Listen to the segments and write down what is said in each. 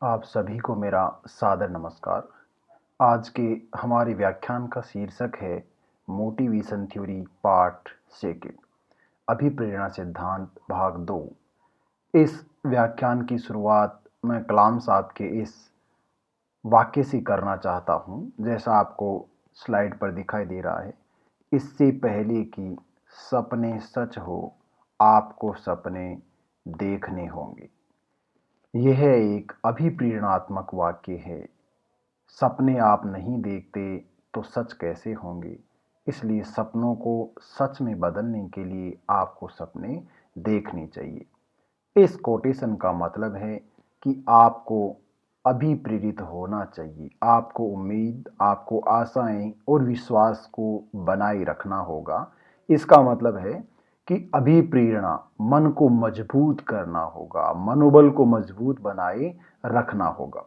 आप सभी को मेरा सादर नमस्कार। आज के हमारे व्याख्यान का शीर्षक है मोटिवेशन थ्योरी पार्ट सेकंड, अभिप्रेरणा सिद्धांत भाग 2। इस व्याख्यान की शुरुआत मैं कलाम साहब के इस वाक्य से करना चाहता हूँ, जैसा आपको स्लाइड पर दिखाई दे रहा है। इससे पहले कि सपने सच हो, आपको सपने देखने होंगे। यह एक अभिप्रेरणात्मक वाक्य है। सपने आप नहीं देखते तो सच कैसे होंगे? इसलिए सपनों को सच में बदलने के लिए आपको सपने देखने चाहिए। इस कोटेशन का मतलब है कि आपको अभिप्रेरित होना चाहिए। आपको उम्मीद, आपको आशाएं और विश्वास को बनाए रखना होगा। इसका मतलब है कि अभिप्रेरणा मन को मजबूत करना होगा, मनोबल को मजबूत बनाए रखना होगा।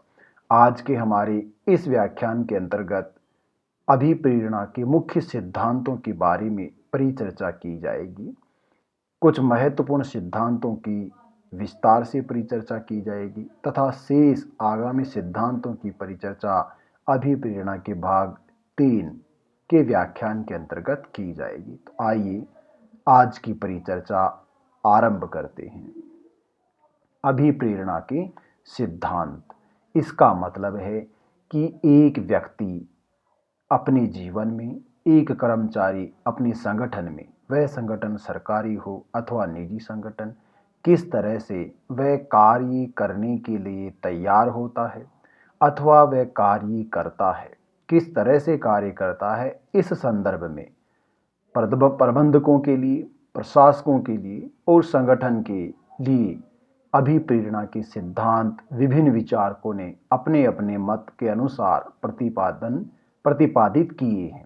आज के हमारे इस व्याख्यान के अंतर्गत अभिप्रेरणा के मुख्य सिद्धांतों के बारे में परिचर्चा की जाएगी। कुछ महत्वपूर्ण सिद्धांतों की विस्तार से परिचर्चा की जाएगी तथा शेष आगामी सिद्धांतों की परिचर्चा अभिप्रेरणा के भाग 3 के व्याख्यान के अंतर्गत की जाएगी। तो आइए आज की परिचर्चा आरंभ करते हैं। अभिप्रेरणा के सिद्धांत, इसका मतलब है कि एक व्यक्ति अपने जीवन में, एक कर्मचारी अपने संगठन में, वह संगठन सरकारी हो अथवा निजी संगठन, किस तरह से वह कार्य करने के लिए तैयार होता है अथवा वह कार्य करता है, किस तरह से कार्य करता है, इस संदर्भ में प्रबंधकों के लिए, प्रशासकों के लिए और संगठन के लिए अभिप्रेरणा के सिद्धांत विभिन्न विचारकों ने अपने अपने मत के अनुसार प्रतिपादित किए हैं।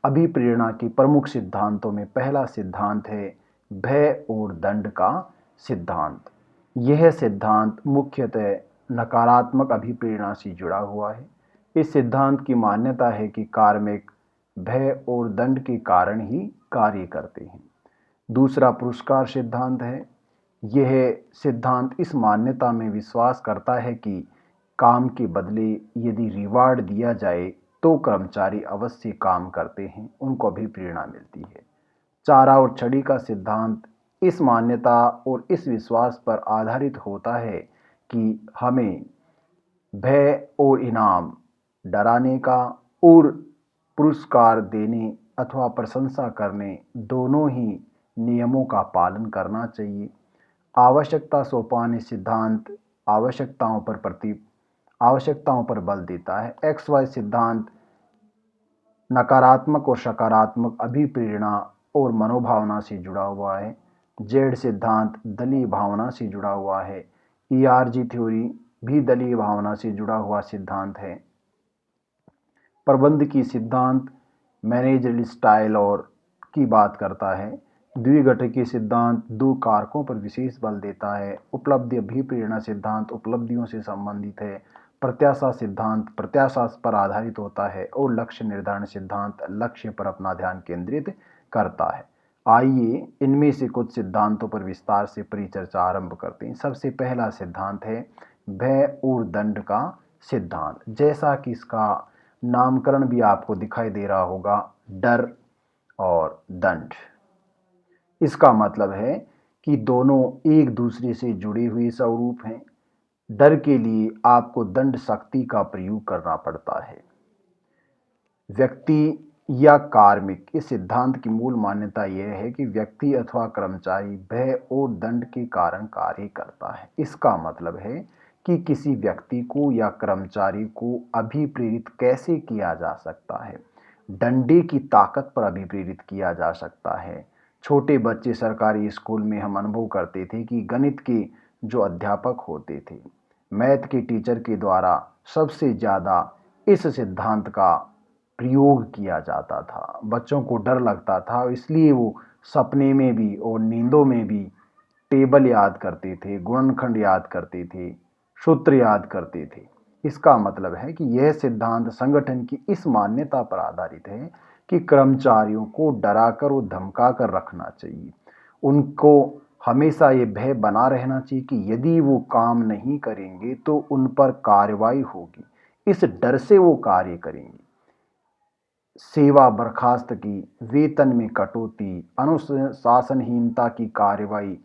अभिप्रेरणा के प्रमुख सिद्धांतों में पहला सिद्धांत है भय और दंड का सिद्धांत। यह सिद्धांत मुख्यतः नकारात्मक अभिप्रेरणा से जुड़ा हुआ है। इस सिद्धांत की मान्यता है कि कार्मिक भय और दंड के कारण ही कार्य करते हैं। दूसरा पुरस्कार सिद्धांत है। यह सिद्धांत इस मान्यता में विश्वास करता है कि काम के बदले यदि रिवार्ड दिया जाए तो कर्मचारी अवश्य काम करते हैं, उनको अभिप्रेरणा मिलती है। चारा और छड़ी का सिद्धांत इस मान्यता और इस विश्वास पर आधारित होता है कि हमें भय और इनाम, डराने का और पुरस्कार देने अथवा प्रशंसा करने, दोनों ही नियमों का पालन करना चाहिए। आवश्यकता सोपान सिद्धांत आवश्यकताओं पर बल देता है। एक्स वाई सिद्धांत नकारात्मक और सकारात्मक अभिप्रेरणा और मनोभावना से जुड़ा हुआ है। जेड सिद्धांत दलीय भावना से जुड़ा हुआ है। ईआरजी थ्योरी भी दलीय भावना से जुड़ा हुआ सिद्धांत है। प्रबंधकीय सिद्धांत मैनेजरियल स्टाइल और की बात करता है। द्विघटकीय सिद्धांत दो कारकों पर विशेष बल देता है। उपलब्धि अभिप्रेरणा सिद्धांत उपलब्धियों से संबंधित है। प्रत्याशा सिद्धांत प्रत्याशा पर आधारित होता है और लक्ष्य निर्धारण सिद्धांत लक्ष्य पर अपना ध्यान केंद्रित करता है। आइए इनमें से कुछ सिद्धांतों पर विस्तार से परिचर्चा आरंभ करते हैं। सबसे पहला सिद्धांत है भय और दंड का सिद्धांत। जैसा कि इसका नामकरण भी आपको दिखाई दे रहा होगा, डर और दंड। इसका मतलब है कि दोनों एक दूसरे से जुड़े हुए स्वरूप हैं। डर के लिए आपको दंड शक्ति का प्रयोग करना पड़ता है। व्यक्ति या कार्मिक, इस सिद्धांत की मूल मान्यता यह है कि व्यक्ति अथवा कर्मचारी भय और दंड के कारण कार्य करता है। इसका मतलब है कि किसी व्यक्ति को या कर्मचारी को अभिप्रेरित कैसे किया जा सकता है। डंडे की ताकत पर अभिप्रेरित किया जा सकता है। छोटे बच्चे सरकारी स्कूल में हम अनुभव करते थे कि गणित के जो अध्यापक होते थे, मैथ के टीचर के द्वारा सबसे ज़्यादा इस सिद्धांत का प्रयोग किया जाता था। बच्चों को डर लगता था, इसलिए वो सपने में भी और नींदों में भी टेबल याद करते थे, गुणनखंड याद करते थे, सूत्र याद करते थे। इसका मतलब है कि यह सिद्धांत संगठन की इस मान्यता पर आधारित है कि कर्मचारियों को डराकर और धमकाकर रखना चाहिए। उनको हमेशा ये भय बना रहना चाहिए कि यदि वो काम नहीं करेंगे तो उन पर कार्रवाई होगी। इस डर से वो कार्य करेंगे। सेवा बर्खास्त की, वेतन में कटौती, अनुशासनहीनता की कार्रवाई,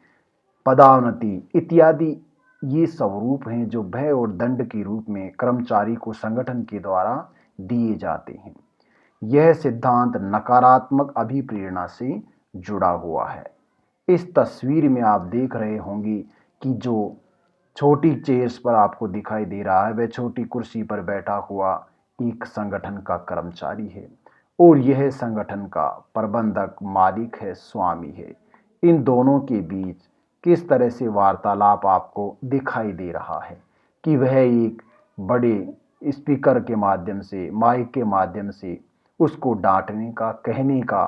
पदोन्नति इत्यादि ये स्वरूप हैं जो भय और दंड के रूप में कर्मचारी को संगठन के द्वारा दिए जाते हैं। यह सिद्धांत नकारात्मक अभिप्रेरणा से जुड़ा हुआ है। इस तस्वीर में आप देख रहे होंगे कि जो छोटी चेयर्स पर आपको दिखाई दे रहा है वह छोटी कुर्सी पर बैठा हुआ एक संगठन का कर्मचारी है और यह संगठन का प्रबंधक, मालिक है, स्वामी है। इन दोनों के बीच किस तरह से वार्तालाप आपको दिखाई दे रहा है कि वह एक बड़े स्पीकर के माध्यम से, माइक के माध्यम से उसको डांटने का, कहने का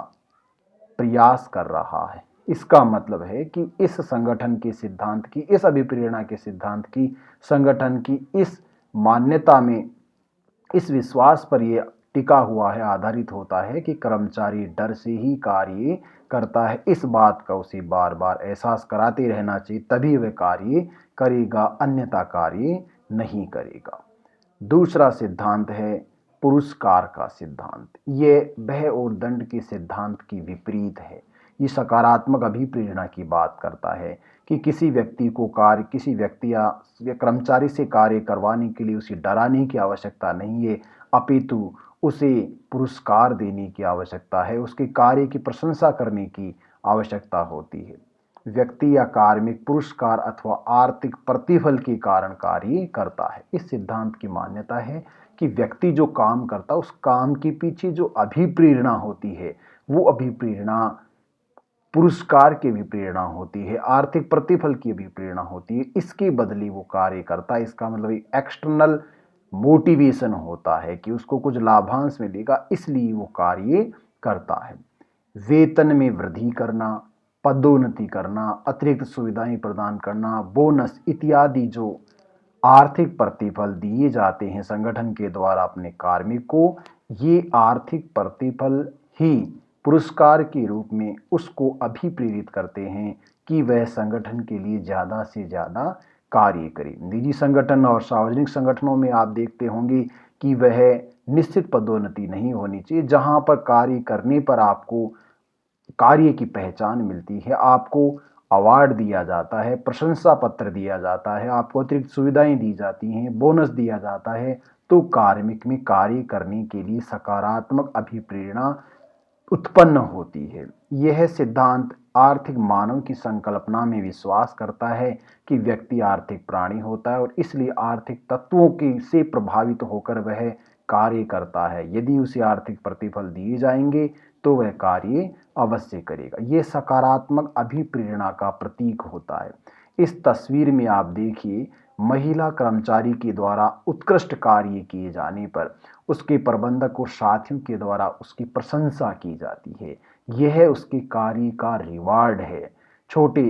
प्रयास कर रहा है। इसका मतलब है कि इस संगठन के सिद्धांत की, इस अभिप्रेरणा के सिद्धांत की, संगठन की इस मान्यता में, इस विश्वास पर यह टिका हुआ है, आधारित होता है कि कर्मचारी डर से ही कार्य करता है। इस बात का उसे बार बार एहसास कराते रहना चाहिए, तभी वह कार्य करेगा, अन्यथा कार्य नहीं करेगा। दूसरा सिद्धांत है पुरस्कार का सिद्धांत। ये भय और दंड के सिद्धांत की विपरीत है। ये सकारात्मक अभिप्रेरणा की बात करता है कि किसी व्यक्ति को कार्य, किसी व्यक्ति या कर्मचारी से कार्य करवाने के लिए उसे डराने की आवश्यकता नहीं है, अपितु उसे पुरस्कार देने की आवश्यकता है, उसके कार्य की प्रशंसा करने की आवश्यकता होती है। व्यक्ति या कार्मिक पुरस्कार अथवा आर्थिक प्रतिफल के कारण कार्य करता है। इस सिद्धांत की मान्यता है कि व्यक्ति जो काम करता है उस काम के पीछे जो अभिप्रेरणा होती है वो अभिप्रेरणा पुरस्कार की भी प्रेरणा होती है, आर्थिक प्रतिफल की भी प्रेरणा होती है। इसके बदले वो कार्य करता है। इसका मतलब एक्सटर्नल मोटिवेशन होता है कि उसको कुछ लाभांश मिलेगा, इसलिए वो कार्य करता है। वेतन में वृद्धि करना, पदोन्नति करना, अतिरिक्त सुविधाएं प्रदान करना, बोनस इत्यादि जो आर्थिक प्रतिफल दिए जाते हैं संगठन के द्वारा अपने कार्मिक को, ये आर्थिक प्रतिफल ही पुरस्कार के रूप में उसको अभिप्रेरित करते हैं कि वह संगठन के लिए ज़्यादा से ज़्यादा कार्य करे। निजी संगठन और सार्वजनिक संगठनों में आप देखते होंगे कि वह निश्चित पदोन्नति नहीं होनी चाहिए। जहां पर कार्य करने पर आपको कार्य की पहचान मिलती है, आपको अवार्ड दिया जाता है, प्रशंसा पत्र दिया जाता है, आपको अतिरिक्त सुविधाएं दी जाती हैं, बोनस दिया जाता है, तो कार्मिक में कार्य करने के लिए सकारात्मक अभिप्रेरणा उत्पन्न होती है। यह सिद्धांत आर्थिक मानव की संकल्पना में विश्वास करता है कि व्यक्ति आर्थिक प्राणी होता है और इसलिए आर्थिक तत्वों की से प्रभावित होकर वह कार्य करता है। यदि उसे आर्थिक प्रतिफल दिए जाएंगे तो वह कार्य अवश्य करेगा। यह सकारात्मक अभिप्रेरणा का प्रतीक होता है। इस तस्वीर में आप देखिए, महिला कर्मचारी के द्वारा उत्कृष्ट कार्य किए जाने पर उसके प्रबंधक और साथियों के द्वारा उसकी प्रशंसा की जाती है। यह उसके कार्य का रिवार्ड है। छोटे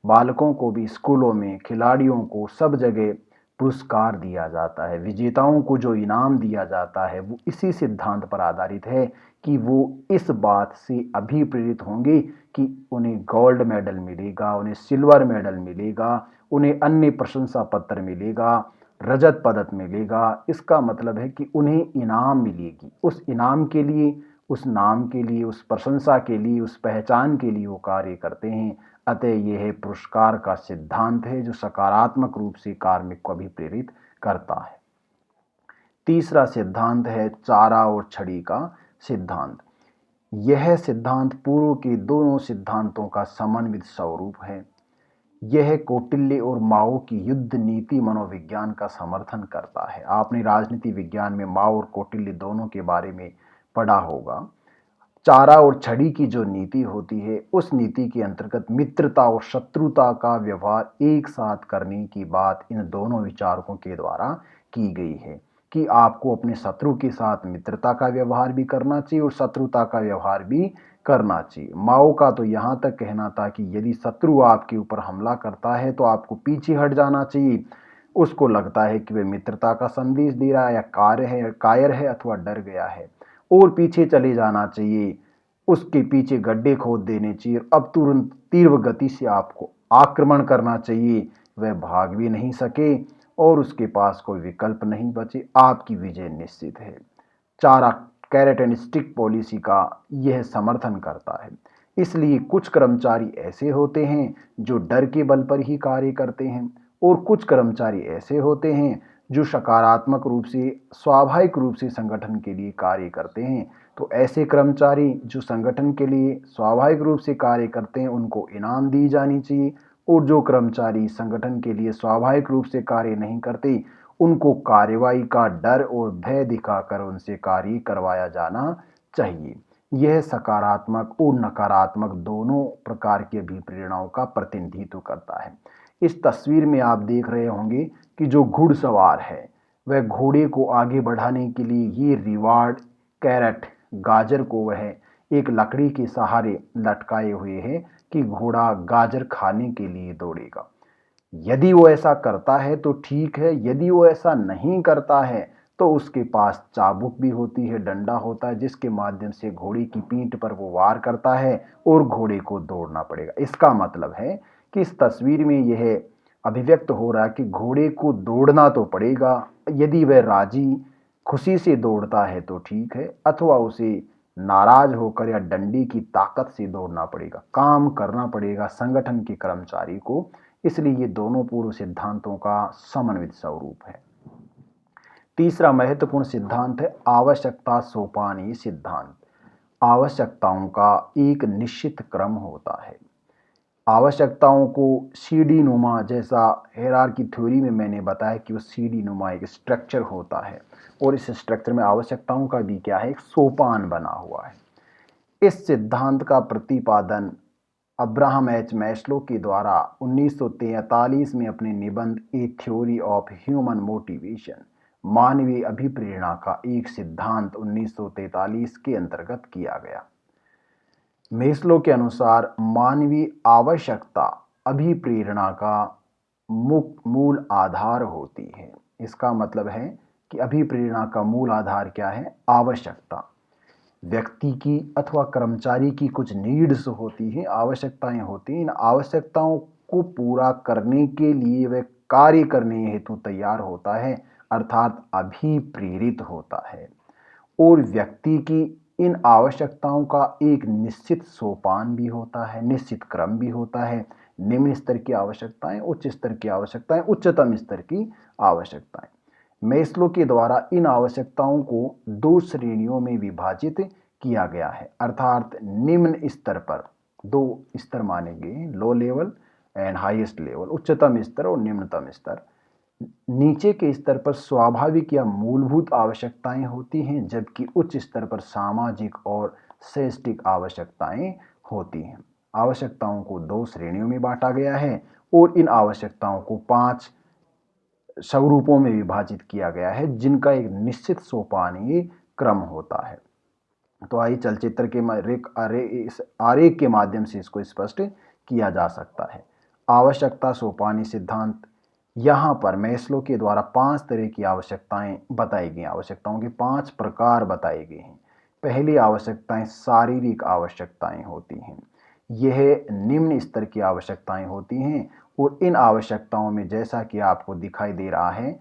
बालकों को भी स्कूलों में, खिलाड़ियों को सब जगह पुरस्कार दिया जाता है। विजेताओं को जो इनाम दिया जाता है वो इसी सिद्धांत पर आधारित है कि वो इस बात से अभिप्रेरित होंगे कि उन्हें गोल्ड मेडल मिलेगा, उन्हें सिल्वर मेडल मिलेगा, उन्हें अन्य प्रशंसा पत्र मिलेगा, रजत पदक मिलेगा। इसका मतलब है कि उन्हें इनाम मिलेगी। उस इनाम के लिए, उस नाम के लिए, उस प्रशंसा के लिए, उस पहचान के लिए वो कार्य करते हैं। अतः यह पुरस्कार का सिद्धांत है जो सकारात्मक रूप से कार्मिक को अभिप्रेरित करता है। तीसरा सिद्धांत है चारा और छड़ी का सिद्धांत। यह सिद्धांत पूर्व के दोनों सिद्धांतों का समन्वित स्वरूप है। यह कौटिल्य और माओ की युद्ध नीति मनोविज्ञान का समर्थन करता है। आपने राजनीति विज्ञान में माओ और कौटिल्य दोनों के बारे में पढ़ा होगा। चारा और छड़ी की जो नीति होती है उस नीति के अंतर्गत मित्रता और शत्रुता का व्यवहार एक साथ करने की बात इन दोनों विचारकों के द्वारा की गई है कि आपको अपने शत्रु के साथ मित्रता का व्यवहार भी करना चाहिए और शत्रुता का व्यवहार भी करना चाहिए। माओ का तो यहाँ तक कहना था कि यदि शत्रु आपके ऊपर हमला करता है तो आपको पीछे हट जाना चाहिए। उसको लगता है कि वह मित्रता का संदेश दे रहा है या कायर है अथवा डर गया है, और पीछे चले जाना चाहिए, उसके पीछे गड्ढे खोद देने चाहिए। अब तुरंत तीव्र गति से आपको आक्रमण करना चाहिए वह भाग भी नहीं सके और उसके पास कोई विकल्प नहीं बचे, आपकी विजय निश्चित है। चारा कैरेट एंड स्टिक पॉलिसी का यह समर्थन करता है। इसलिए कुछ कर्मचारी ऐसे होते हैं जो डर के बल पर ही कार्य करते हैं और कुछ कर्मचारी ऐसे होते हैं जो सकारात्मक रूप से स्वाभाविक रूप से संगठन के लिए कार्य करते हैं। तो ऐसे कर्मचारी जो संगठन के लिए स्वाभाविक रूप से कार्य करते हैं उनको इनाम दी जानी चाहिए, और जो कर्मचारी संगठन के लिए स्वाभाविक रूप से कार्य नहीं करते उनको कार्रवाई का डर और भय दिखाकर उनसे कार्य करवाया जाना चाहिए। यह सकारात्मक और नकारात्मक दोनों प्रकार की अभिप्रेरणाओं का प्रतिनिधित्व करता है। इस तस्वीर में आप देख रहे होंगे कि जो घुड़सवार है वह घोड़े को आगे बढ़ाने के लिए ये रिवार्ड कैरेट गाजर को वह एक लकड़ी के सहारे लटकाए हुए है कि घोड़ा गाजर खाने के लिए दौड़ेगा। यदि वो ऐसा करता है तो ठीक है, यदि वो ऐसा नहीं करता है तो उसके पास चाबुक भी होती है, डंडा होता है जिसके माध्यम से घोड़े की पीठ पर वो वार करता है और घोड़े को दौड़ना पड़ेगा। इसका मतलब है कि इस तस्वीर में यह अभिव्यक्त हो रहा है कि घोड़े को दौड़ना तो पड़ेगा, यदि वह राजी खुशी से दौड़ता है तो ठीक है, अथवा उसे नाराज होकर या डंडे की ताकत से दौड़ना पड़ेगा, काम करना पड़ेगा संगठन के कर्मचारी को। इसलिए ये दोनों पूर्व सिद्धांतों का समन्वित स्वरूप है। तीसरा महत्वपूर्ण सिद्धांत है आवश्यकता सोपानी सिद्धांत। आवश्यकताओं का एक निश्चित क्रम होता है। आवश्यकताओं को सीढ़ी नुमा, जैसा हायरार्की थ्योरी में मैंने बताया कि वो सीढ़ी नुमा एक स्ट्रक्चर होता है और इस स्ट्रक्चर में आवश्यकताओं का भी क्या है, एक सोपान बना हुआ है। इस सिद्धांत का प्रतिपादन अब्राहम एच मैस्लो के द्वारा 1943 में अपने निबंध ए थ्योरी ऑफ ह्यूमन मोटिवेशन, मानवीय अभिप्रेरणा का एक सिद्धांत 1943 के अंतर्गत किया गया। मैस्लो के अनुसार मानवीय आवश्यकता अभिप्रेरणा का मूल आधार होती है। इसका मतलब है कि अभिप्रेरणा का मूल आधार क्या है, आवश्यकता। व्यक्ति की अथवा कर्मचारी की कुछ नीड्स होती हैं, आवश्यकताएं होती हैं। इन आवश्यकताओं को पूरा करने के लिए वह कार्य करने हेतु तैयार होता है, अर्थात अभिप्रेरित होता है। और व्यक्ति की इन आवश्यकताओं का एक निश्चित सोपान भी होता है, निश्चित क्रम भी होता है। निम्न स्तर की आवश्यकताएं, उच्च स्तर की आवश्यकताएं, उच्चतम स्तर की आवश्यकताएं। मैस्लो के द्वारा इन आवश्यकताओं को दो श्रेणियों में विभाजित किया गया है, अर्थात निम्न स्तर पर दो स्तर माने गए, low level and highest level, उच्चतम स्तर और निम्नतम स्तर। नीचे के स्तर पर स्वाभाविक या मूलभूत आवश्यकताएं होती हैं, जबकि उच्च स्तर पर सामाजिक और शैक्षिक आवश्यकताएं होती हैं। आवश्यकताओं को दो श्रेणियों में बांटा गया है और इन आवश्यकताओं को 5 स्वरूपों में विभाजित किया गया है, जिनका एक निश्चित सोपानीय क्रम होता है। तो आइए चलचित्र के इस आरेख के माध्यम से इसको स्पष्ट किया जा सकता है। आवश्यकता सोपानी सिद्धांत, यहाँ पर मैस्लो के द्वारा 5 तरह की आवश्यकताएं बताई गई, आवश्यकताओं के 5 प्रकार बताए गए हैं। पहली आवश्यकताएं शारीरिक आवश्यकताएं होती हैं। यह निम्न स्तर की आवश्यकताएं होती हैं और इन आवश्यकताओं में जैसा कि आपको दिखाई दे रहा है,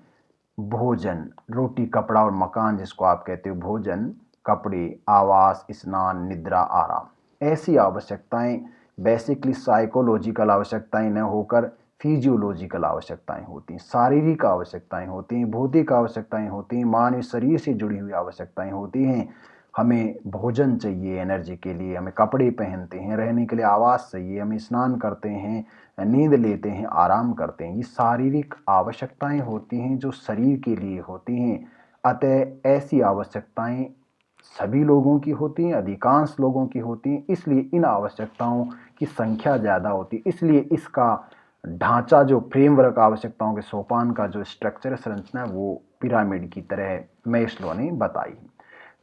भोजन, रोटी, कपड़ा और मकान, जिसको आप कहते हो भोजन, कपड़े, आवास, स्नान, निद्रा, आराम, ऐसी आवश्यकताएं बेसिकली साइकोलॉजिकल आवश्यकताएं न होकर फिजियोलॉजिकल आवश्यकताएं होती हैं, शारीरिक आवश्यकताएं होती हैं, भौतिक आवश्यकताएं होती हैं, मानव शरीर से जुड़ी हुई आवश्यकताएं होती हैं। हमें भोजन चाहिए एनर्जी के लिए, हमें कपड़े पहनते हैं, रहने के लिए आवास चाहिए, हम स्नान करते हैं, नींद लेते हैं, आराम करते हैं। ये शारीरिक आवश्यकताएं होती हैं जो शरीर के लिए होती हैं। अतः ऐसी आवश्यकताएं सभी लोगों की होती हैं, अधिकांश लोगों की होती हैं, इसलिए इन आवश्यकताओं की संख्या ज़्यादा होती है। इसलिए इसका ढांचा, जो फ्रेमवर्क, आवश्यकताओं के सोपान का जो स्ट्रक्चर, संरचना है, वो पिरामिड की तरह मैस्लो ने बताई।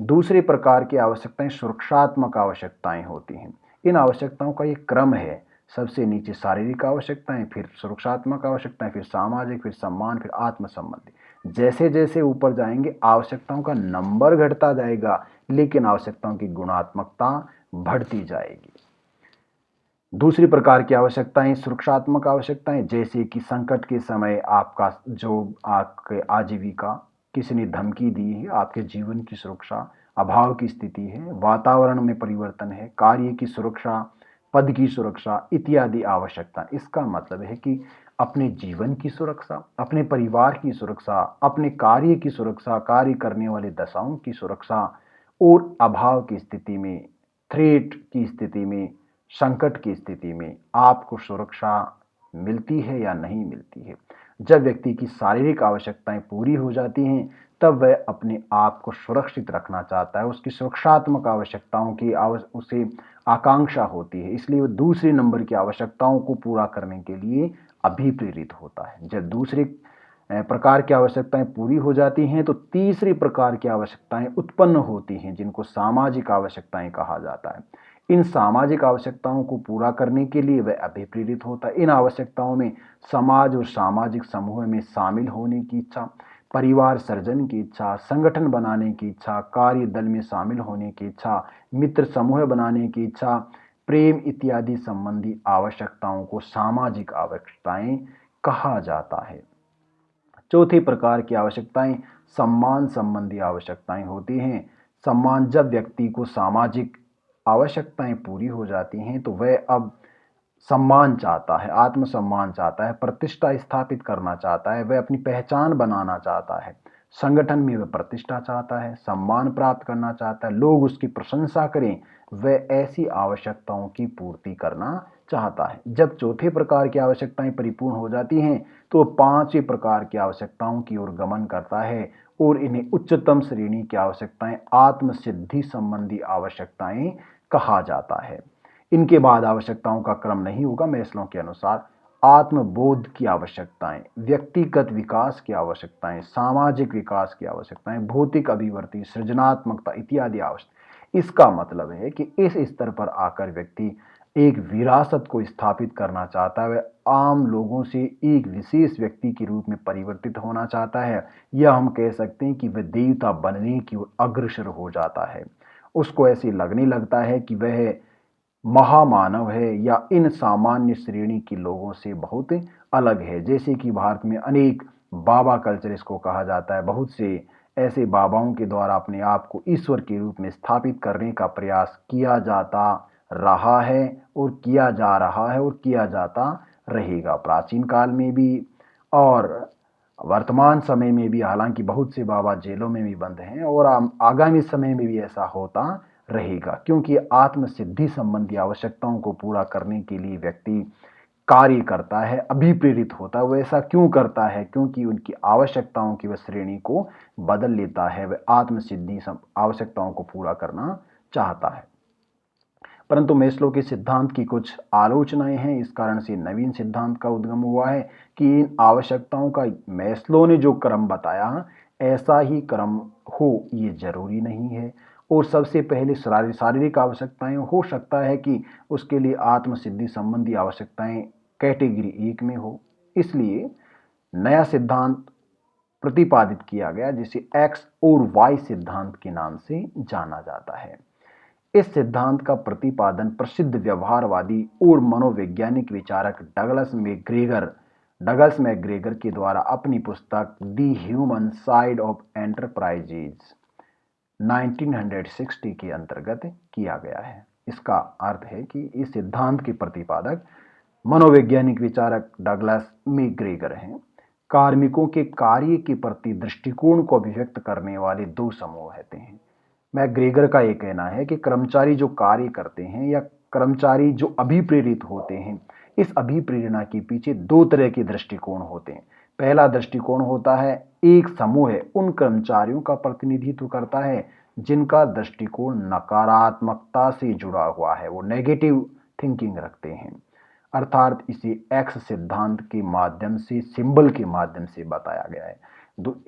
दूसरे प्रकार की आवश्यकताएं सुरक्षात्मक आवश्यकताएं होती हैं। इन आवश्यकताओं का एक क्रम है, सबसे नीचे शारीरिक आवश्यकताएं, फिर सुरक्षात्मक आवश्यकताएं, फिर सामाजिक, फिर सम्मान, फिर आत्म संबंधी। जैसे जैसे ऊपर जाएंगे आवश्यकताओं का नंबर घटता जाएगा, लेकिन आवश्यकताओं की गुणात्मकता बढ़ती जाएगी। दूसरी प्रकार की आवश्यकताएं सुरक्षात्मक आवश्यकताएं, जैसे कि संकट के समय आपका जो आपके आजीविका किसी ने धमकी दी है, आपके जीवन की सुरक्षा, अभाव की स्थिति है, वातावरण में परिवर्तन है, कार्य की सुरक्षा, पद की सुरक्षा इत्यादि आवश्यकता। इसका मतलब है कि अपने जीवन की सुरक्षा, अपने परिवार की सुरक्षा, अपने कार्य की सुरक्षा, कार्य करने वाले दशाओं की सुरक्षा और अभाव की स्थिति में, थ्रेट की स्थिति में, संकट की स्थिति में आपको सुरक्षा मिलती है या नहीं मिलती है। जब व्यक्ति की शारीरिक आवश्यकताएं पूरी हो जाती हैं तब वह अपने आप को सुरक्षित रखना चाहता है, उसकी सुरक्षात्मक आवश्यकताओं की उसे आकांक्षा होती है, इसलिए वह दूसरे नंबर की आवश्यकताओं को पूरा करने के लिए अभिप्रेरित होता है। जब दूसरे प्रकार की आवश्यकताएं पूरी हो जाती हैं तो तीसरी प्रकार की आवश्यकताएं उत्पन्न होती हैं, जिनको सामाजिक आवश्यकताएं कहा जाता है। इन सामाजिक आवश्यकताओं को पूरा करने के लिए वह अभिप्रेरित होता है। इन आवश्यकताओं में समाज और सामाजिक समूह में शामिल होने की इच्छा, परिवार सर्जन की इच्छा, संगठन बनाने की इच्छा, कार्य दल में शामिल होने की इच्छा, मित्र समूह बनाने की इच्छा, प्रेम इत्यादि संबंधी आवश्यकताओं को सामाजिक आवश्यकताएं कहा जाता है। चौथे प्रकार की आवश्यकताएं सम्मान संबंधी आवश्यकताएं होती हैं। सम्मान, जब व्यक्ति को सामाजिक आवश्यकताएं पूरी हो जाती हैं तो वह अब सम्मान चाहता है, आत्मसम्मान चाहता है, प्रतिष्ठा स्थापित करना चाहता है, वह अपनी पहचान बनाना चाहता है, संगठन में वह प्रतिष्ठा चाहता है, सम्मान प्राप्त करना चाहता है, लोग उसकी प्रशंसा करें, वह ऐसी आवश्यकताओं की पूर्ति करना चाहता है। जब चौथे प्रकार की आवश्यकताएं परिपूर्ण हो जाती हैं तो पांचवें प्रकार की आवश्यकताओं की ओर गमन करता है और इन्हें उच्चतम श्रेणी की आवश्यकताएं, आत्मसिद्धि संबंधी आवश्यकताएं कहा जाता है। इनके बाद आवश्यकताओं का क्रम नहीं होगा मैस्लो के अनुसार। आत्मबोध की आवश्यकताएं, व्यक्तिगत विकास की आवश्यकताएं, सामाजिक विकास की आवश्यकताएं, भौतिक अभिवृद्धि, सृजनात्मकता इत्यादि आवश्यक। इसका मतलब है कि इस स्तर पर आकर व्यक्ति एक विरासत को स्थापित करना चाहता है, वह आम लोगों से एक विशेष व्यक्ति के रूप में परिवर्तित होना चाहता है, या हम कह सकते हैं कि वह देवता बनने की ओर अग्रसर हो जाता है। उसको ऐसे लगने लगता है कि वह महामानव है या इन सामान्य श्रेणी के लोगों से बहुत अलग है। जैसे कि भारत में अनेक बाबा कल्चर इसको कहा जाता है, बहुत से ऐसे बाबाओं के द्वारा अपने आप को ईश्वर के रूप में स्थापित करने का प्रयास किया जाता रहा है और किया जा रहा है और किया जाता रहेगा, प्राचीन काल में भी और वर्तमान समय में भी। हालांकि बहुत से बाबा जेलों में भी बंद हैं और आगामी समय में भी ऐसा होता रहेगा, क्योंकि आत्म सिद्धि संबंधी आवश्यकताओं को पूरा करने के लिए व्यक्ति कार्य करता है, अभिप्रेरित होता है। वह ऐसा क्यों करता है? क्योंकि उनकी आवश्यकताओं की वह श्रेणी को बदल लेता है, वह आत्म सिद्धि आवश्यकताओं को पूरा करना चाहता है। परंतु मैस्लो के सिद्धांत की कुछ आलोचनाएं हैं, इस कारण से नवीन सिद्धांत का उद्गम हुआ है कि इन आवश्यकताओं का मैस्लो ने जो क्रम बताया ऐसा ही क्रम हो ये जरूरी नहीं है। और सबसे पहले शारीरिक आवश्यकताएं, हो सकता है कि उसके लिए आत्मसिद्धि संबंधी आवश्यकताएं कैटेगरी 1 में हो। इसलिए नया सिद्धांत प्रतिपादित किया गया जिसे एक्स और वाई सिद्धांत के नाम से जाना जाता है। इस सिद्धांत का प्रतिपादन प्रसिद्ध व्यवहारवादी और मनोवैज्ञानिक विचारक डगलस मैकग्रेगर के द्वारा अपनी पुस्तक the human side of enterprises 1960 के अंतर्गत किया गया है। इसका अर्थ है कि इस सिद्धांत के प्रतिपादक मनोवैज्ञानिक विचारक डगलस मैकग्रेगर हैं। कार्मिकों के कार्य के प्रति दृष्टिकोण को अभिव्यक्त करने वाले दो समूह होते हैं। मैकग्रेगर का यह कहना है कि कर्मचारी जो कार्य करते हैं या कर्मचारी जो अभिप्रेरित होते हैं, इस अभिप्रेरणा के पीछे दो तरह के दृष्टिकोण होते हैं। पहला दृष्टिकोण होता है, एक समूह उन कर्मचारियों का प्रतिनिधित्व करता है जिनका दृष्टिकोण नकारात्मकता से जुड़ा हुआ है, वो नेगेटिव थिंकिंग रखते हैं। अर्थात इसे एक्स सिद्धांत के माध्यम से, सिंबल के माध्यम से बताया गया है।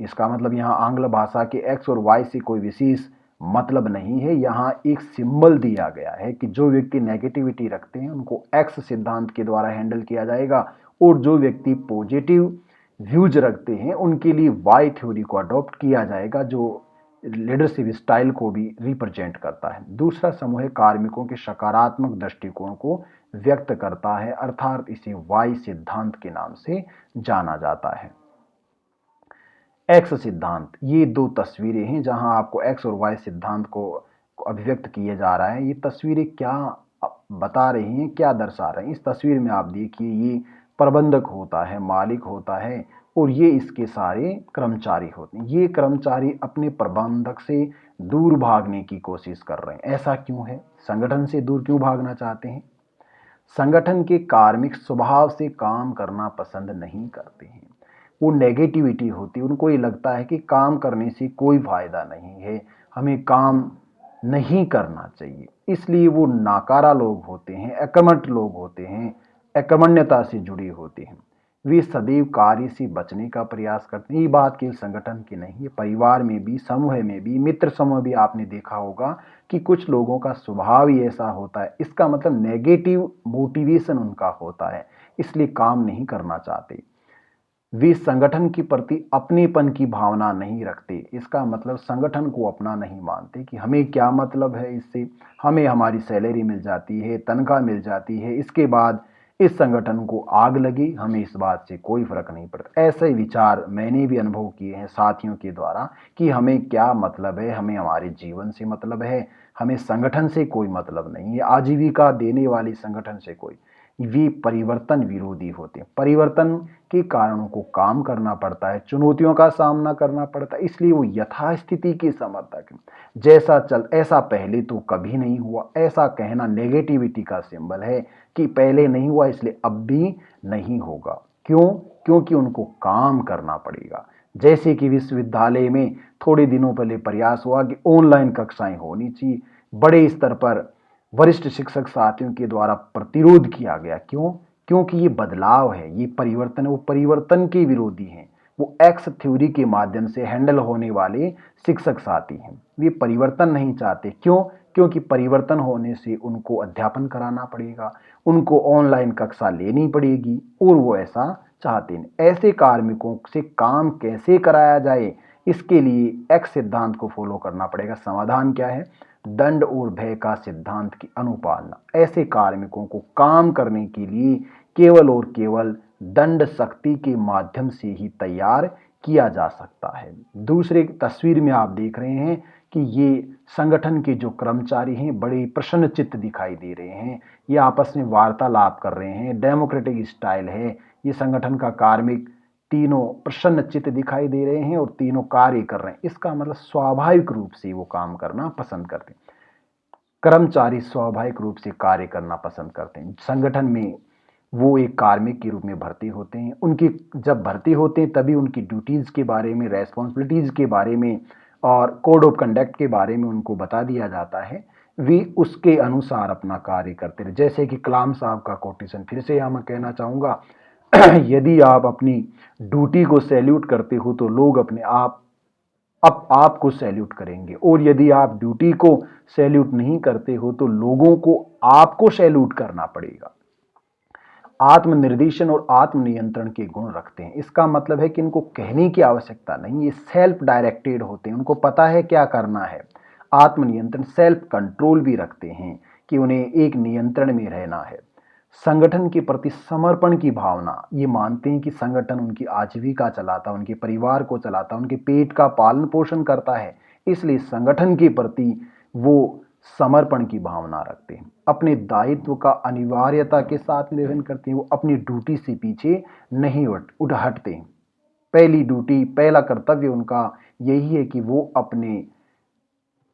इसका मतलब यहाँ आंग्ल भाषा के एक्स और वाई से कोई विशेष मतलब नहीं है, यहाँ एक सिंबल दिया गया है कि जो व्यक्ति नेगेटिविटी रखते हैं उनको एक्स सिद्धांत के द्वारा हैंडल किया जाएगा और जो व्यक्ति पॉजिटिव व्यूज रखते हैं उनके लिए वाई थ्योरी को अडॉप्ट किया जाएगा, जो लीडरशिप स्टाइल को भी रिप्रेजेंट करता है। दूसरा समूह कार्मिकों के सकारात्मक दृष्टिकोण को व्यक्त करता है, अर्थात इसे वाई सिद्धांत के नाम से जाना जाता है। एक्स सिद्धांत, ये दो तस्वीरें हैं जहां आपको एक्स और वाई सिद्धांत को अभिव्यक्त किया जा रहा है। ये तस्वीरें क्या बता रही हैं, क्या दर्शा रही हैं? इस तस्वीर में आप देखिए, ये प्रबंधक होता है, मालिक होता है, और ये इसके सारे कर्मचारी होते हैं। ये कर्मचारी अपने प्रबंधक से दूर भागने की कोशिश कर रहे हैं। ऐसा क्यों है? संगठन से दूर क्यों भागना चाहते हैं? संगठन के कार्मिक स्वभाव से काम करना पसंद नहीं करते हैं। वो नेगेटिविटी होती है, उनको ये लगता है कि काम करने से कोई फायदा नहीं है, हमें काम नहीं करना चाहिए। इसलिए वो नाकारा लोग होते हैं, अकर्मठ लोग होते हैं, अकर्मण्यता से जुड़े होते हैं। वे सदैव कार्य से बचने का प्रयास करते हैं। ये बात केवल संगठन की नहीं है, परिवार में भी, समूह में भी, मित्र समूह भी आपने देखा होगा कि कुछ लोगों का स्वभाव ही ऐसा होता है। इसका मतलब नेगेटिव मोटिवेशन उनका होता है, इसलिए काम नहीं करना चाहते। वे संगठन के प्रति अपनेपन की भावना नहीं रखते। इसका मतलब संगठन को अपना नहीं मानते कि हमें क्या मतलब है इससे, हमें हमारी सैलरी मिल जाती है, तनख्वाह मिल जाती है, इसके बाद इस संगठन को आग लगी, हमें इस बात से कोई फर्क नहीं पड़ता। ऐसे विचार मैंने भी अनुभव किए हैं साथियों के द्वारा कि हमें क्या मतलब है, हमें हमारे जीवन से मतलब है, हमें संगठन से कोई मतलब नहीं है, आजीविका देने वाली संगठन से कोई। वे परिवर्तन विरोधी होते हैं। परिवर्तन के कारणों को काम करना पड़ता है, चुनौतियों का सामना करना पड़ता है, इसलिए वो यथास्थिति के समर्थक हैं। जैसा चल ऐसा पहले तो कभी नहीं हुआ, ऐसा कहना नेगेटिविटी का सिंबल है कि पहले नहीं हुआ इसलिए अब भी नहीं होगा। क्यों? क्योंकि उनको काम करना पड़ेगा। जैसे कि विश्वविद्यालय में थोड़े दिनों पहले प्रयास हुआ कि ऑनलाइन कक्षाएं होनी चाहिए, बड़े स्तर पर वरिष्ठ शिक्षक साथियों के द्वारा प्रतिरोध किया गया। क्यों? क्योंकि ये बदलाव है, ये परिवर्तन है, वो परिवर्तन के विरोधी हैं। वो एक्स थ्योरी के माध्यम से हैंडल होने वाले शिक्षक साथी हैं। वे परिवर्तन नहीं चाहते। क्यों? क्योंकि परिवर्तन होने से उनको अध्यापन कराना पड़ेगा, उनको ऑनलाइन कक्षा लेनी पड़ेगी, और वो ऐसा चाहते हैं। ऐसे कार्मिकों से काम कैसे कराया जाए, इसके लिए एक्स सिद्धांत को फॉलो करना पड़ेगा। समाधान क्या है? दंड और भय का सिद्धांत की अनुपालना। ऐसे कार्मिकों को काम करने के लिए केवल और केवल दंड शक्ति के माध्यम से ही तैयार किया जा सकता है। दूसरे तस्वीर में आप देख रहे हैं कि ये संगठन के जो कर्मचारी हैं बड़े प्रसन्न चित्त दिखाई दे रहे हैं, ये आपस में वार्तालाप कर रहे हैं, डेमोक्रेटिक स्टाइल है। ये संगठन का कार्मिक तीनों प्रसन्न चित्त दिखाई दे रहे हैं और तीनों कार्य कर रहे हैं। इसका मतलब स्वाभाविक रूप से वो काम करना पसंद करते हैं। कर्मचारी स्वाभाविक रूप से कार्य करना पसंद करते हैं। संगठन में वो एक कार्मिक के रूप में भर्ती होते हैं। उनकी जब भर्ती होते हैं तभी उनकी ड्यूटीज़ के बारे में, रेस्पॉन्सिबिलिटीज़ के बारे में और कोड ऑफ कंडक्ट के बारे में उनको बता दिया जाता है। वे उसके अनुसार अपना कार्य करते रहे। जैसे कि कलाम साहब का कोटेशन फिर से यहाँ मैं कहना चाहूँगा, यदि आप अपनी ड्यूटी को सैल्यूट करते हो तो लोग अपने आप अब आपको सैल्यूट करेंगे, और यदि आप ड्यूटी को सैल्यूट नहीं करते हो तो लोगों को आपको सैल्यूट करना पड़ेगा। आत्मनिर्देशन और आत्मनियंत्रण के गुण रखते हैं। इसका मतलब है कि इनको कहने की आवश्यकता नहीं, ये सेल्फ डायरेक्टेड होते हैं, उनको पता है क्या करना है। आत्मनियंत्रण, सेल्फ कंट्रोल भी रखते हैं कि उन्हें एक नियंत्रण में रहना है। संगठन के प्रति समर्पण की भावना, ये मानते हैं कि संगठन उनकी आजीविका चलाता है, उनके परिवार को चलाता है, उनके पेट का पालन पोषण करता है, इसलिए संगठन के प्रति वो समर्पण की भावना रखते हैं। अपने दायित्व का अनिवार्यता के साथ निर्वहन करते हैं। वो अपनी ड्यूटी से पीछे नहीं हटते हैं। पहली ड्यूटी, पहला कर्तव्य उनका यही है कि वो अपने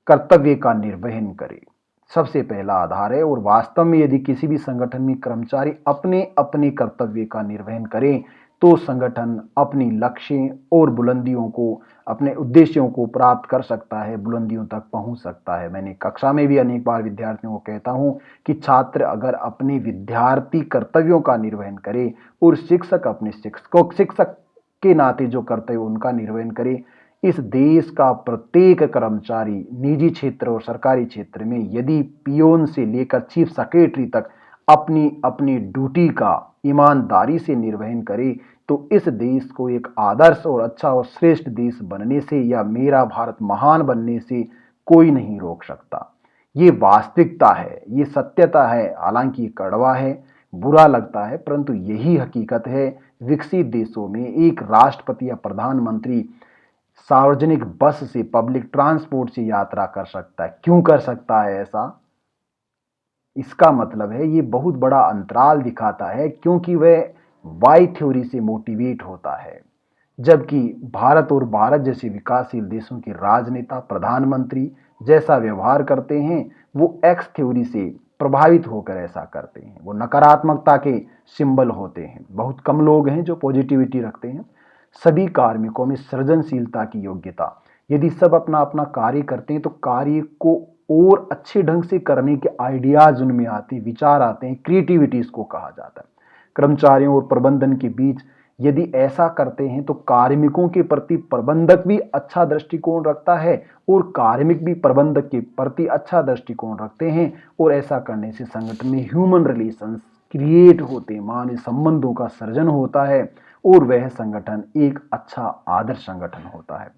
कर्तव्य का निर्वहन करे, सबसे पहला आधार है। और वास्तव में यदि किसी भी संगठन में कर्मचारी अपने अपने कर्तव्य का निर्वहन करें तो संगठन अपनी लक्ष्य और बुलंदियों को, अपने उद्देश्यों को प्राप्त कर सकता है, बुलंदियों तक पहुंच सकता है। मैंने कक्षा में भी अनेक बार विद्यार्थियों को कहता हूं कि छात्र अगर अपने विद्यार्थी कर्तव्यों का निर्वहन करे और शिक्षक अपने शिक्षक के नाते जो कर्तव्य उनका निर्वहन करे, इस देश का प्रत्येक कर्मचारी निजी क्षेत्र और सरकारी क्षेत्र में यदि पियोन से लेकर चीफ सेक्रेटरी तक अपनी अपनी ड्यूटी का ईमानदारी से निर्वहन करे तो इस देश को एक आदर्श और अच्छा और श्रेष्ठ देश बनने से या मेरा भारत महान बनने से कोई नहीं रोक सकता। ये वास्तविकता है, ये सत्यता है। हालांकि ये कड़वा है, बुरा लगता है, परंतु यही हकीकत है। विकसित देशों में एक राष्ट्रपति या प्रधानमंत्री सार्वजनिक बस से, पब्लिक ट्रांसपोर्ट से यात्रा कर सकता है। क्यों कर सकता है ऐसा? इसका मतलब है ये बहुत बड़ा अंतराल दिखाता है, क्योंकि वह वाई थ्योरी से मोटिवेट होता है। जबकि भारत और भारत जैसे विकासशील देशों के राजनेता, प्रधानमंत्री जैसा व्यवहार करते हैं, वो एक्स थ्योरी से प्रभावित होकर ऐसा करते हैं। वो नकारात्मकता के सिंबल होते हैं। बहुत कम लोग हैं जो पॉजिटिविटी रखते हैं। सभी कार्मिकों में सृजनशीलता की योग्यता। यदि सब अपना अपना कार्य करते हैं तो कार्य को और अच्छे ढंग से करने के आइडियाज उनमें आते हैं, विचार आते हैं। क्रिएटिविटी इसको कहा जाता है। कर्मचारियों और प्रबंधन के बीच यदि ऐसा करते हैं तो कार्मिकों के प्रति प्रबंधक भी अच्छा दृष्टिकोण रखता है और कार्मिक भी प्रबंधक के प्रति अच्छा दृष्टिकोण रखते हैं। और ऐसा करने से संगठन में ह्यूमन रिलेशंस क्रिएट होते हैं, मानवीय संबंधों का सृजन होता है और वह संगठन एक अच्छा आदर्श संगठन होता है।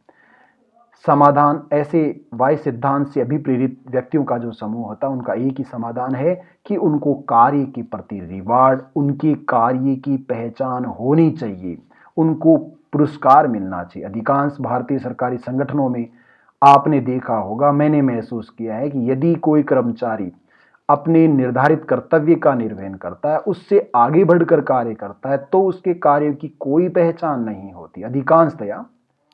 समाधान, ऐसे वाई सिद्धांत से अभिप्रेरित व्यक्तियों का जो समूह होता है, उनका एक ही समाधान है कि उनको कार्य के प्रति रिवार्ड, उनके कार्य की पहचान होनी चाहिए, उनको पुरस्कार मिलना चाहिए। अधिकांश भारतीय सरकारी संगठनों में आपने देखा होगा, मैंने महसूस किया है कि यदि कोई कर्मचारी अपने निर्धारित कर्तव्य का निर्वहन करता है, उससे आगे बढ़कर कार्य करता है, तो उसके कार्य की कोई पहचान नहीं होती, अधिकांशतया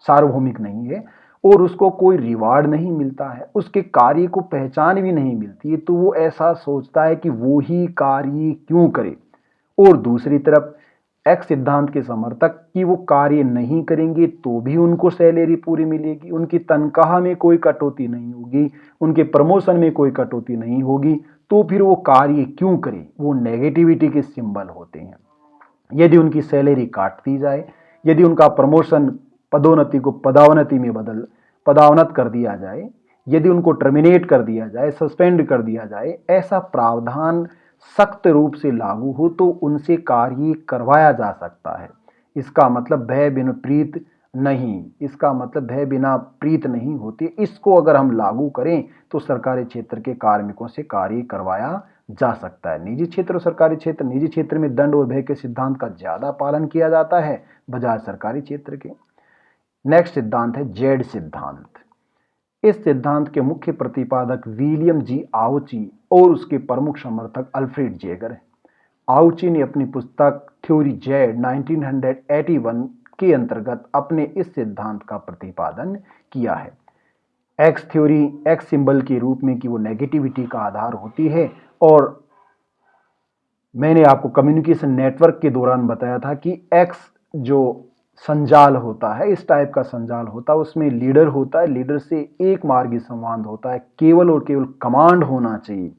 सार्वभौमिक नहीं है, और उसको कोई रिवार्ड नहीं मिलता है, उसके कार्य को पहचान भी नहीं मिलती है। तो वो ऐसा सोचता है कि वो ही कार्य क्यों करे। और दूसरी तरफ एक्स सिद्धांत के समर्थक कि वो कार्य नहीं करेंगे तो भी उनको सैलरी पूरी मिलेगी, उनकी तनख्वाह में कोई कटौती नहीं होगी, उनके प्रमोशन में कोई कटौती नहीं होगी, तो फिर वो कार्य क्यों करें। वो नेगेटिविटी के सिंबल होते हैं। यदि उनकी सैलरी काट दी जाए, यदि उनका प्रमोशन पदोन्नति को पदावनति में पदावनत कर दिया जाए, यदि उनको टर्मिनेट कर दिया जाए, सस्पेंड कर दिया जाए, ऐसा प्रावधान सख्त रूप से लागू हो तो उनसे कार्य करवाया जा सकता है। इसका मतलब भय बिना प्रीत नहीं, इसका मतलब भय बिना प्रीत नहीं होती। इसको अगर हम लागू करें तो सरकारी क्षेत्र के कार्मिकों से कार्य करवाया जा सकता है। निजी क्षेत्र और सरकारी क्षेत्र, निजी क्षेत्र में दंड और भय के सिद्धांत का ज्यादा पालन किया जाता है बजाय सरकारी क्षेत्र के। नेक्स्ट सिद्धांत है जेड सिद्धांत। इस सिद्धांत के मुख्य प्रतिपादक विलियम जी आउची और उसके प्रमुख समर्थक अल्फ्रेड जेगर हैं। आउची ने अपनी पुस्तक थ्योरी जेड 1981 के अंतर्गत अपने इस सिद्धांत का प्रतिपादन किया है। एक्स थ्योरी एक्स सिंबल के रूप में कि वो नेगेटिविटी का आधार होती है, और मैंने आपको कम्युनिकेशन नेटवर्क के दौरान बताया था कि एक्स जो संजाल होता है, इस टाइप का संजाल होता है, उसमें लीडर होता है, लीडर से एक मार्गी संवाद होता है, केवल और केवल कमांड होना चाहिए,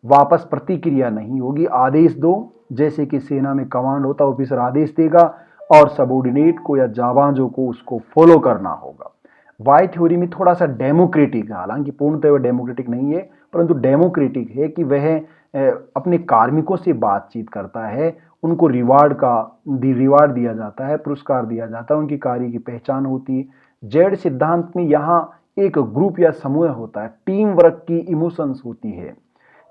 वापस प्रतिक्रिया नहीं होगी। आदेश दो, जैसे कि सेना में कमांड होता है, ऑफिसर आदेश देगा और सबऑर्डिनेट को या जाबाजों को उसको फॉलो करना होगा। वाई थ्योरी में थोड़ा सा डेमोक्रेटिक है, हालांकि पूर्णतः वह डेमोक्रेटिक नहीं है, परंतु डेमोक्रेटिक है कि वह अपने कार्मिकों से बातचीत करता है, उनको रिवार्ड दिया जाता है, पुरस्कार दिया जाता है, उनकी कार्य की पहचान होती है। जेड सिद्धांत में यहाँ एक ग्रुप या समूह होता है, टीम वर्क की इमोशंस होती है।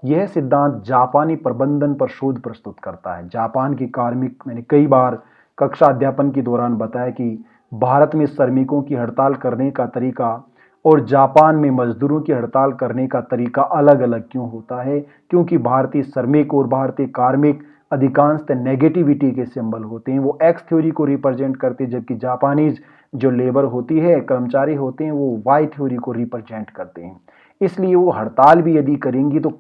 यह सिद्धांत जापानी प्रबंधन पर शोध प्रस्तुत करता है। जापान के कार्मिक, मैंने कई बार कक्षा अध्यापन के दौरान बताया कि भारत में श्रमिकों की हड़ताल करने का तरीका और जापान में मजदूरों की हड़ताल करने का तरीका अलग अलग क्यों होता है, क्योंकि भारतीय श्रमिक और भारतीय कार्मिक अधिकांशतः नेगेटिविटी के सिंबल होते हैं, वो एक्स थ्योरी को रिप्रेजेंट करते हैं, जबकि जापानीज जो लेबर होती है, कर्मचारी होते हैं, वो वाई थ्योरी को रिप्रेजेंट करते हैं। इसलिए वो हड़ताल भी यदि करेंगी तो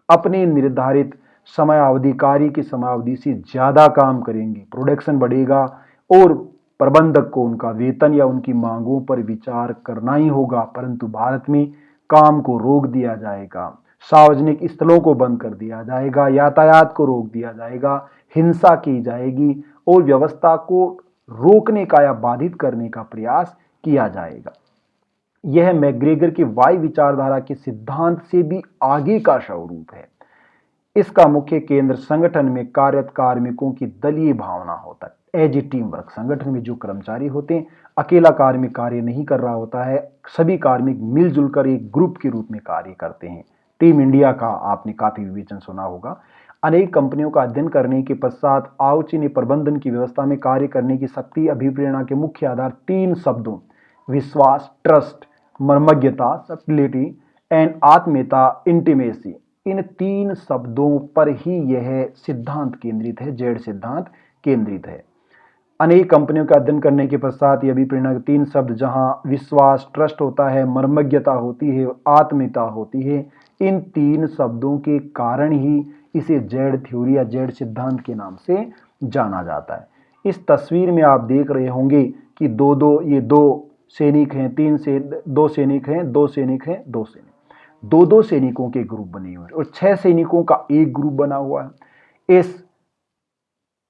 अपने निर्धारित समयावधि, कार्य की समयावधि से ज्यादा काम करेंगी, प्रोडक्शन बढ़ेगा और प्रबंधक को उनका वेतन या उनकी मांगों पर विचार करना ही होगा। परंतु भारत में काम को रोक दिया जाएगा, सार्वजनिक स्थलों को बंद कर दिया जाएगा, यातायात को रोक दिया जाएगा, हिंसा की जाएगी और व्यवस्था को रोकने का या बाधित करने का प्रयास किया जाएगा। यह मैग्रेगर के वाई विचारधारा के सिद्धांत से भी आगे का स्वरूप है। इसका मुख्य केंद्र संगठन में कार्यरत कार्मिकों की दलीय भावना होता है। एज ए टीम वर्क, संगठन में जो कर्मचारी होते हैं, अकेला कार्मिक कार्य नहीं कर रहा होता है, सभी कार्मिक मिलजुल कर एक ग्रुप के रूप में कार्य करते हैं। टीम इंडिया का आपने काफी विवेचन सुना होगा। अनेक कंपनियों का अध्ययन करने के पश्चात आउची ने प्रबंधन की व्यवस्था में कार्य करने की शक्ति अभिप्रेरणा के मुख्य आधार 3 शब्दों विश्वास, ट्रस्ट, मर्मज्ञता, सब्टिलिटी एंड आत्मीयता, इंटीमेसी, इन 3 शब्दों पर ही यह सिद्धांत केंद्रित है, जेड सिद्धांत केंद्रित है। अनेक कंपनियों का अध्ययन करने के पश्चात यह अभिप्रेरणा के 3 शब्द जहां विश्वास, ट्रस्ट होता है, मर्मज्ञता होती है, आत्मीयता होती है, इन 3 शब्दों के कारण ही इसे जेड थ्योरी या जेड सिद्धांत के नाम से जाना जाता है। इस तस्वीर में आप देख रहे होंगे कि ये दो सैनिक हैं, 3 से 2 सैनिक हैं, 2 सैनिक हैं, 2 सैनिक, 2 सैनिकों के ग्रुप बने हुए हैं और 6 सैनिकों का एक ग्रुप बना हुआ है। इस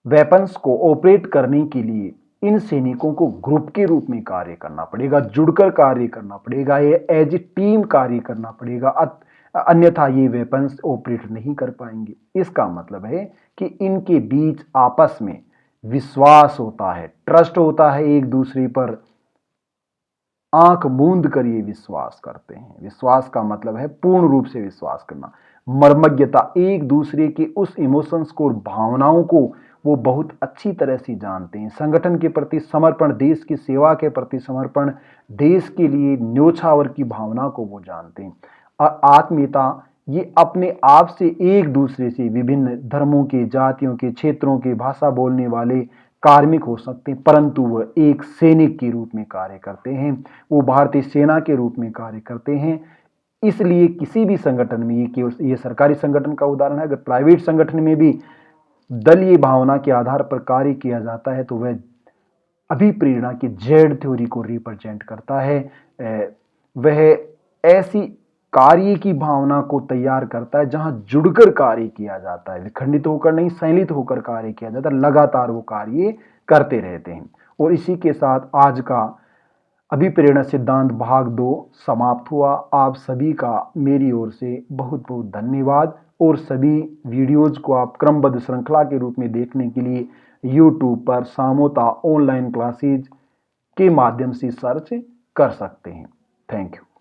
वेपन्स को ऑपरेट करने के लिए इन सैनिकों को ग्रुप के रूप में कार्य करना पड़ेगा, जुड़कर कार्य करना पड़ेगा, ये एज ए टीम कार्य करना पड़ेगा, अन्यथा ये वेपन्स ऑपरेट नहीं कर पाएंगे। इसका मतलब है कि इनके बीच आपस में विश्वास होता है, ट्रस्ट होता है, एक दूसरे पर आंख मूंद कर ये विश्वास करते हैं। विश्वास का मतलब है पूर्ण रूप से विश्वास करना। मर्मज्ञता, एक दूसरे के उस इमोशंस को और भावनाओं को वो बहुत अच्छी तरह से जानते हैं। संगठन के प्रति समर्पण, देश की सेवा के प्रति समर्पण, देश के लिए न्योछावर की भावना को वो जानते हैं। और आत्मीयता, ये अपने आप से एक दूसरे से विभिन्न धर्मों के, जातियों के, क्षेत्रों के, भाषा बोलने वाले कार्मिक हो सकते हैं, परंतु वह एक सैनिक के रूप में कार्य करते हैं, वो भारतीय सेना के रूप में कार्य करते हैं। इसलिए किसी भी संगठन में, ये सरकारी संगठन का उदाहरण है, अगर प्राइवेट संगठन में भी दलीय भावना के आधार पर कार्य किया जाता है तो वह अभिप्रेरणा की जेड थ्योरी को रिप्रेजेंट करता है। वह ऐसी कार्य की भावना को तैयार करता है जहां जुड़कर कार्य किया जाता है, विखंडित होकर नहीं, संलित होकर कार्य किया जाता है, लगातार वो कार्य करते रहते हैं। और इसी के साथ आज का अभिप्रेरणा सिद्धांत भाग 2 समाप्त हुआ। आप सभी का मेरी ओर से बहुत बहुत धन्यवाद। और सभी वीडियोज को आप क्रमबद्ध श्रृंखला के रूप में देखने के लिए YouTube पर सामोता ऑनलाइन क्लासेज के माध्यम से सर्च कर सकते हैं। Thank you.